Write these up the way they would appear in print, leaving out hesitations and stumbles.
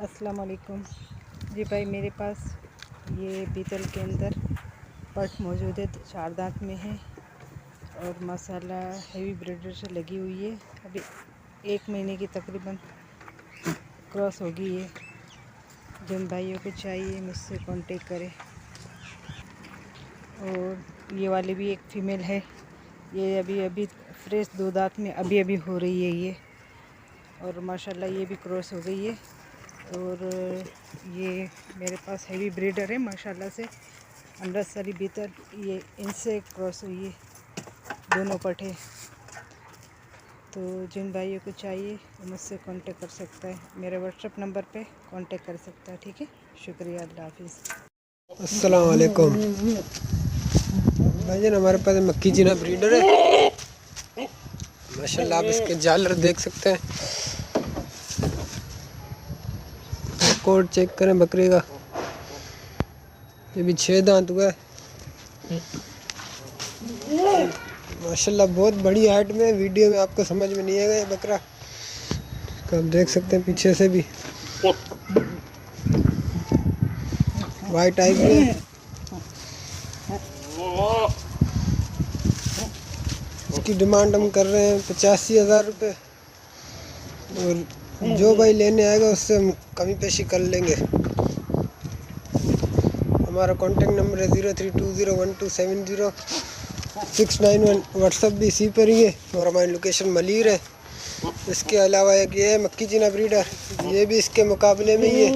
अस्सलाम वालेकुम जी भाई, मेरे पास ये पीतल के अंदर पट मौजूद है, 4 दांत में है और माशाल्लाह हेवी ब्रीडर से लगी हुई है। अभी 1 महीने की तकरीबन क्रॉस होगी ये। जिन भाइयों को चाहिए मुझसे कांटेक्ट करें। और ये वाली भी एक फ़ीमेल है, ये अभी फ्रेश 2 दांत में अभी हो रही है ये, और माशाल्लाह ये भी क्रॉस हो गई है। और ये मेरे पास हेवी ब्रीडर है माशाल्लाह से, अमृतसरी बीतल, ये इनसे क्रॉस हुई है दोनों पठे। तो जिन भाइयों को चाहिए वो मुझसे कांटेक्ट कर सकता है, मेरे व्हाट्सएप नंबर पे कांटेक्ट कर सकता है। ठीक है, शुक्रिया, अल्लाह हाफिज़। अस्सलाम वालेकुम भाईजान, हमारे पास मक्की जीना ब्रीडर है माशाल्लाह। आप इसके जालर देख सकते हैं, कोड चेक करें बकरे का। ये भी 6 दांत हुआ है माशाल्लाह, बहुत बड़ी हाइट में। वीडियो में आपको समझ में नहीं आएगा ये बकरा, तो आप देख सकते हैं पीछे से भी वाइट आई में। इसकी डिमांड हम कर रहे हैं 85,000 रुपये, और जो भाई लेने आएगा उससे हम कमी पेशी कर लेंगे। हमारा कॉन्टेक्ट नंबर है 03201270 691। व्हाट्सअप भी इसी पर ही है, और हमारी लोकेशन मलीर है। इसके अलावा एक ये है मक्की चीना ब्रीडर, ये भी इसके मुकाबले में ही है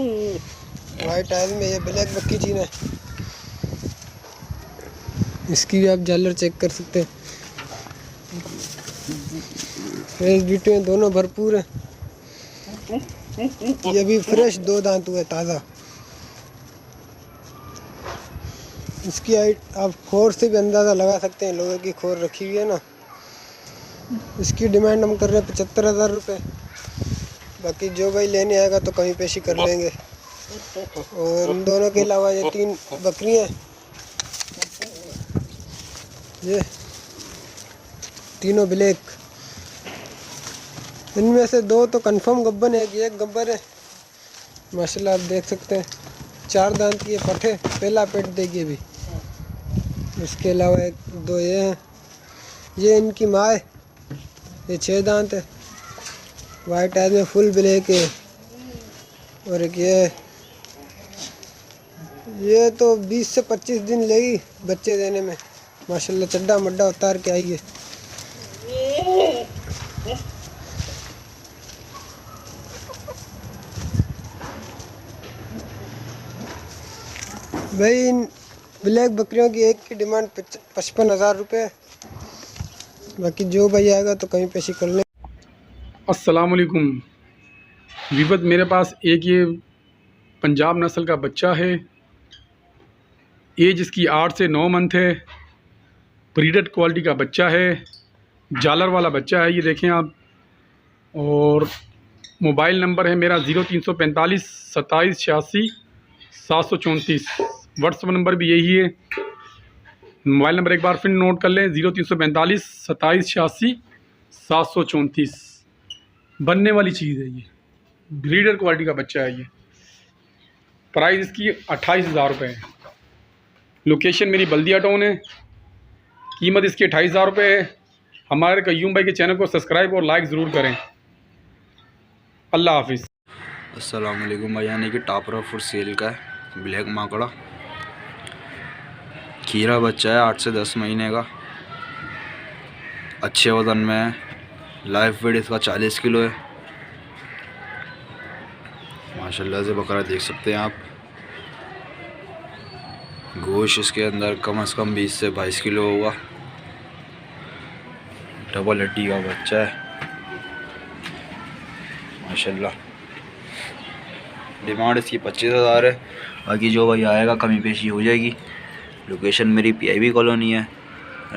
वाइट आइज में। ये ब्लैक मक्की चीना है, इसकी भी आप जालर चेक कर सकते हैं। फ्रेश बीटे हैं, दोनों भरपूर हैं। ये भी फ्रेश 2 दांत हुए ताज़ा। इसकी हाइट आप खोर से भी अंदाज़ा लगा सकते हैं, लोहे की खोर रखी हुई है ना। इसकी डिमांड हम कर रहे हैं 75,000 रुपये। बाकी जो भाई लेने आएगा तो कहीं पेशी कर लेंगे। और इन दोनों के अलावा ये 3 बकरियाँ, ये तीनों ब्लैक, इनमें से 2 तो कंफर्म गब्बन है, एक गब्बर है माशाल्लाह। आप देख सकते हैं 4 दांत की ये पठे, पहला पेट देगी अभी। इसके अलावा 1-2 ये हैं, ये इनकी माँ है, ये 6 दांत है, वाइट आइज में फुल ब्लैक है। और एक ये तो 20 से 25 दिन लेगी बच्चे देने में माशाल्लाह। चड्डा मड्डा उतार के आई है। भाई इन ब्लैक बकरियों की एक की डिमांड 55,000 रुपये। बाकी जो भाई आएगा तो कहीं पेशी कर लें। अस्सलाम वालेकुम विवत, मेरे पास एक ये पंजाब नस्ल का बच्चा है। एज इसकी 8 से 9 मंथ है। ब्रीडेड क्वालिटी का बच्चा है, जालर वाला बच्चा है, ये देखें आप। और मोबाइल नंबर है मेरा 0345 27 86 734। व्हाट्सएप नंबर भी यही है। मोबाइल नंबर एक बार फिर नोट कर लें, 0345 27 86 734। बनने वाली चीज़ है, ये ब्रीडर क्वालिटी का बच्चा है। ये प्राइस इसकी 28,000 रुपये है। लोकेशन मेरी बल्दिया टाउन है। कीमत इसकी 28,000 रुपये है। हमारे कयूम भाई के चैनल को सब्सक्राइब और लाइक ज़रूर करें। अल्लाह हाफिज़। अस्सलाम वालेकुम भाई, यानी कि टापरा फॉर सेल का है, ब्लैक माकड़ा खीरा बच्चा है, 8 से 10 महीने का, अच्छे वज़न में है। लाइफ वेट इसका 40 किलो है माशाल्लाह से। बकरा देख सकते हैं आप। गोश्त इसके अंदर कम से कम 20 से 22 किलो होगा। डबल हड्डी का बच्चा है माशाल्लाह। डिमांड इसकी 25,000 है। बाकी जो भाई आएगा कमी पेशी हो जाएगी। लोकेशन मेरी PIB कॉलोनी है।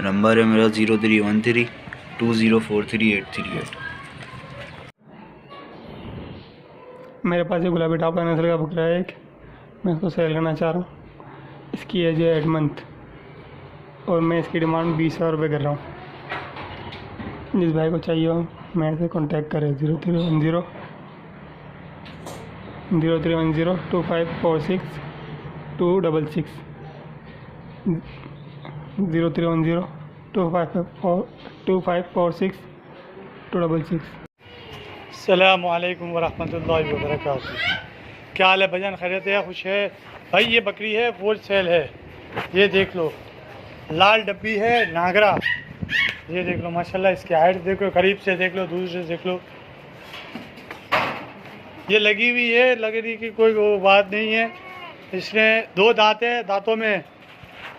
नंबर है मेरा 0313 2043 838। मेरे पास ये गुलाबी टापा नस्ल का बकरा है एक, मैं इसको सेल करना चाह रहा हूँ। इसकी एज है 8 मंथ और मैं इसकी डिमांड 20,000 रुपये कर रहा हूँ। जिस भाई को चाहिए हो मेरे से कांटेक्ट करें 0310 03102546 03102546 अस्सलामुअलैकुम वरहमतुल्लाहि वबरकातुहू। क्या हाल है भजन, खैरियत है, खुश है भाई। ये बकरी है, होल सेल है। ये देख लो, लाल डब्बी है, नागरा। ये देख लो माशाल्लाह, इसकी हाइट देखो, करीब से देख लो, दूर से देख लो। ये लगी हुई है, लगने की कोई वो बात नहीं है। इसमें 2 दांत है, दांतों में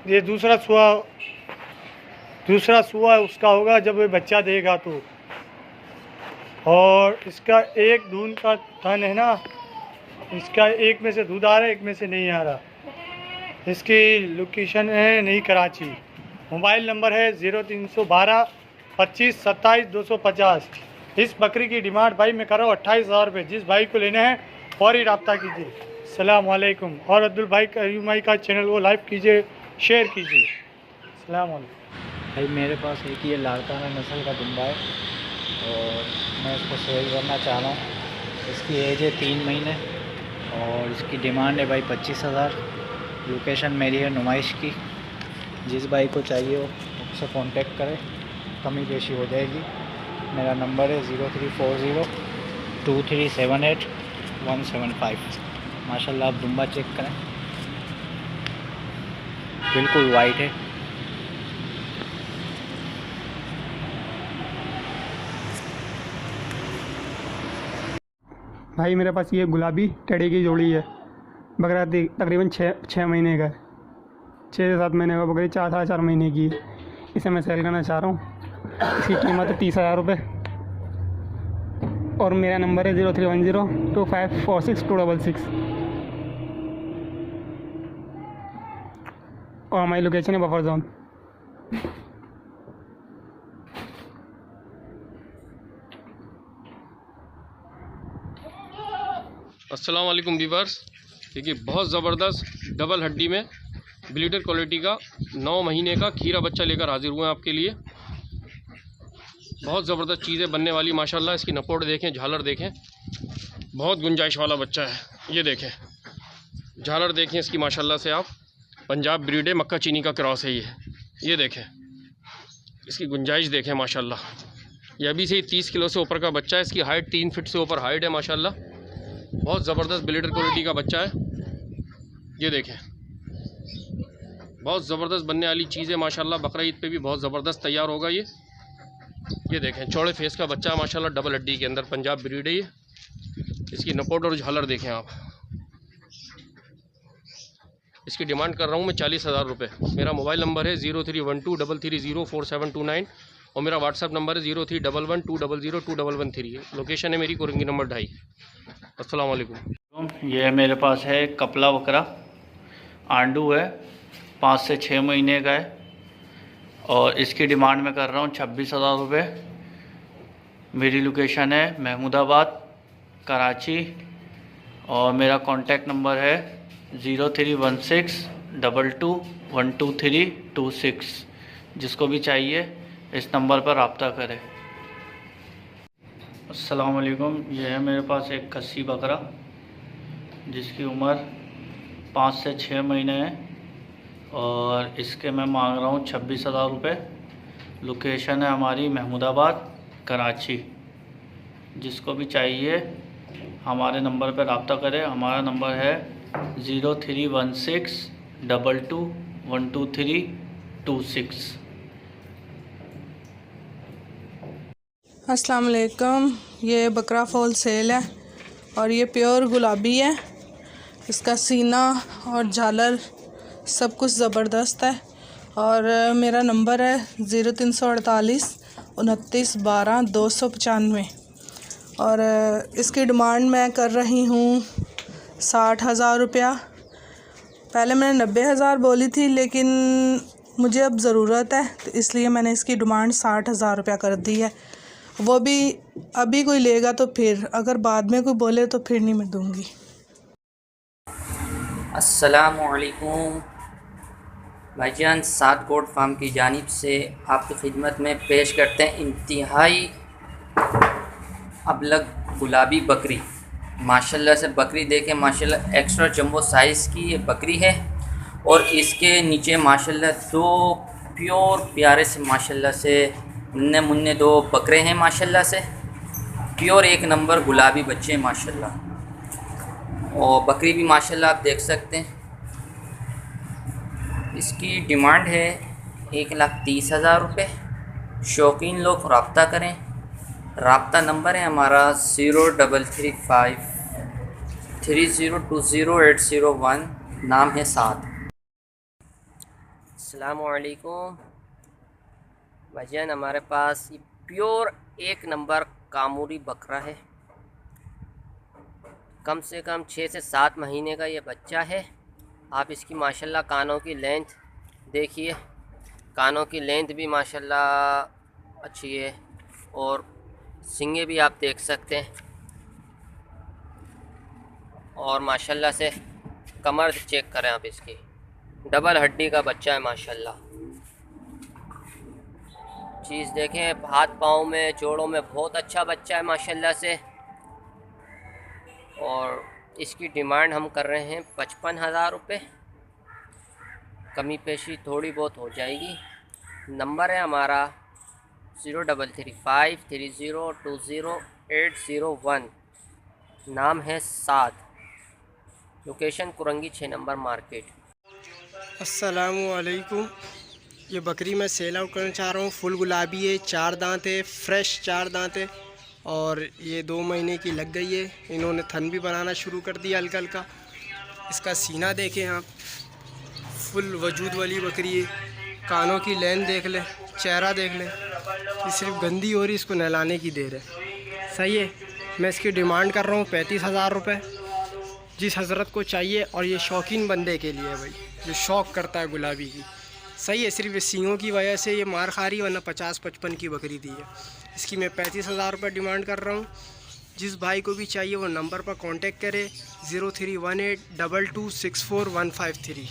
ये दूसरा सुआ उसका होगा जब वो बच्चा देगा तो। और इसका एक दून का थन है ना, इसका एक में से दूध आ रहा है, एक में से नहीं आ रहा। इसकी लोकेशन है नई कराची। मोबाइल नंबर है 0312 25 27 250। इस बकरी की डिमांड भाई मैं कर रहा हूँ 28,000 रुपये। जिस भाई को लेना है फौरी रब्ता कीजिए। अस्सलाम वालेकुम। और अब्दुल भाई का यूमाई का चैनल वो लाइव कीजिए, शेयर कीजिए। अस्सलाम वालेकुम। भाई मेरे पास एक ये लाड़काना नस्ल का दुम्बा है और मैं इसको सेल करना चाह रहा हूँ। इसकी एज है 3 महीने और इसकी डिमांड है भाई 25,000। लोकेशन मेरी है नुमाइश की। जिस भाई को चाहिए हो उससे कांटेक्ट करें, कमी बेशी हो जाएगी। मेरा नंबर है 0340 2378 175। माशाल्लाह आप दुम्बा चेक करें, बिल्कुल वाइट है। भाई मेरे पास ये गुलाबी टेडी की जोड़ी है। बकरा तकरीबन 6 महीने का है, 6 से 7 महीने का बकरी, 4 महीने की है। इसे मैं सेल करना चाह रहा हूँ। इसकी कीमत है 30,000 रुपये और मेरा नंबर है 0310 2546 266 और हमारी लोकेशन है बफर जोन। अस्सलाम वालेकुम व्यूअर्स। देखिए बहुत ज़बरदस्त डबल हड्डी में ब्लीडर क्वालिटी का 9 महीने का खीरा बच्चा लेकर हाजिर हुए हैं आपके लिए। बहुत ज़बरदस्त चीज़ें बनने वाली माशाल्लाह। इसकी नपोड़ देखें, झालर देखें, बहुत गुंजाइश वाला बच्चा है। ये देखें झालर देखें इसकी माशाल्लाह से। आप पंजाब ब्रीड है, मक्का चीनी का क्रॉस है ये देखें। इसकी गुंजाइश देखें माशाल्लाह। ये अभी से ही 30 किलो से ऊपर का बच्चा है। इसकी हाइट 3 फीट से ऊपर हाइट है माशाल्लाह। बहुत ज़बरदस्त ब्लीडर क्वालिटी का बच्चा है। ये देखें बहुत ज़बरदस्त बनने वाली चीज़ है माशाल्लाह। बकरा ईद पे भी बहुत ज़बरदस्त तैयार होगा ये देखें चौड़े फेस का बच्चा है माशाल्लाह। डबल हड्डी के अंदर पंजाब ब्रीड है ये। इसकी नपोट और झालर देखें आप। इसकी डिमांड कर रहा हूँ मैं 40,000 रुपये। मेरा मोबाइल नंबर है 0312330472 और मेरा व्हाट्सअप नंबर है 0311200213। लोकेशन है मेरी कोरंगी नंबर 2.5। अस्सलाम वालेकुम। ये मेरे पास है कपला बकरा, आंडू है, 5 से 6 महीने का है और इसकी डिमांड मैं कर रहा हूँ 26,000 रुपये। मेरी लोकेशन है महमूदाबाद, कराची और मेरा कॉन्टैक्ट नंबर है 031622122326। जिसको भी चाहिए इस नंबर पर रब्ता करें। अस्सलाम वालेकुम। ये है मेरे पास एक खस्सी बकरा जिसकी उम्र 5 से 6 महीने है और इसके मैं मांग रहा हूँ 26,000 रुपये। लोकेशन है हमारी महमूदाबाद, कराची। जिसको भी चाहिए हमारे नंबर पर रब्ता करें। हमारा नंबर है 031622122326। अस्सलाम वालेकुम। ये बकरा फॉल सेल है और ये प्योर गुलाबी है। इसका सीना और झालर सब कुछ ज़बरदस्त है और मेरा नंबर है 0348 29 12 295 और इसकी डिमांड मैं कर रही हूँ 60,000 रुपया। पहले मैंने 90,000 बोली थी लेकिन मुझे अब ज़रूरत है तो इसलिए मैंने इसकी डिमांड 60,000 रुपया कर दी है। वो भी अभी कोई लेगा तो फिर, अगर बाद में कोई बोले तो फिर नहीं मैं दूँगी। अस्सलामुअलैकुम भाईजान, 7 गोट फार्म की जानिब से आपकी खिदमत में पेश करते हैं इंतहाई अबलग गुलाबी बकरी। माशाल्लाह से बकरी देखें, माशाल्लाह एक्स्ट्रा जंबो साइज़ की ये बकरी है। और इसके नीचे माशाल्लाह दो प्योर प्यारे से माशाल्लाह से मुन्ने मुन्ने दो बकरे हैं माशाल्लाह से, प्योर एक नंबर गुलाबी बच्चे हैं माशाल्लाह। और बकरी भी माशाल्लाह आप देख सकते हैं। इसकी डिमांड है 1,30,000 रुपये। शौकीन लोग रब्ता करें। रब्ता नंबर है हमारा 0335 3020 नाम है साद। अस्सलामुअलैकुम भाईजान, हमारे पास ये प्योर एक नंबर कामूरी बकरा है। कम से कम 6 से 7 महीने का ये बच्चा है। आप इसकी माशाल्लाह कानों की लेंथ देखिए, कानों की लेंथ भी माशाल्लाह अच्छी है और सींगे भी आप देख सकते हैं। और माशाल्लाह से कमर चेक करें आप, इसकी डबल हड्डी का बच्चा है माशाल्लाह। चीज़ देखें, हाथ पाँव में जोड़ों में बहुत अच्छा बच्चा है माशाल्लाह से। और इसकी डिमांड हम कर रहे हैं 55,000 रुपये। कमी पेशी थोड़ी बहुत हो जाएगी। नंबर है हमारा 0335 3020 नाम है Saad. Location Korangi 6 number market. अस्सलामुअलैकुम। ये बकरी मैं सेल आउट करना चाह रहा हूँ। फुल गुलाबी है, 4 दांत है, फ्रेश 4 दांत है और ये 2 महीने की लग गई है। इन्होंने थन भी बनाना शुरू कर दिया हल्का हल्का। इसका सीना देखें आप, फुल वजूद वाली बकरी है। कानों की लेंथ देख लें, चेहरा देख लें। ये सिर्फ गंदी हो रही, इसको नहलाने की देर है। सही है। मैं इसकी डिमांड कर रहा हूँ 35,000 रुपये। जिस हज़रत को चाहिए, और ये शौकीन बंदे के लिए है भाई, जो शौक़ करता है गुलाबी की। सही है। सिर्फ सींगों की वजह से ये मार खा रही, वरना 50-55 की बकरी दी है। इसकी मैं 35,000 रुपये डिमांड कर रहा हूँ। जिस भाई को भी चाहिए वो नंबर पर कांटेक्ट करे 0318 22264153।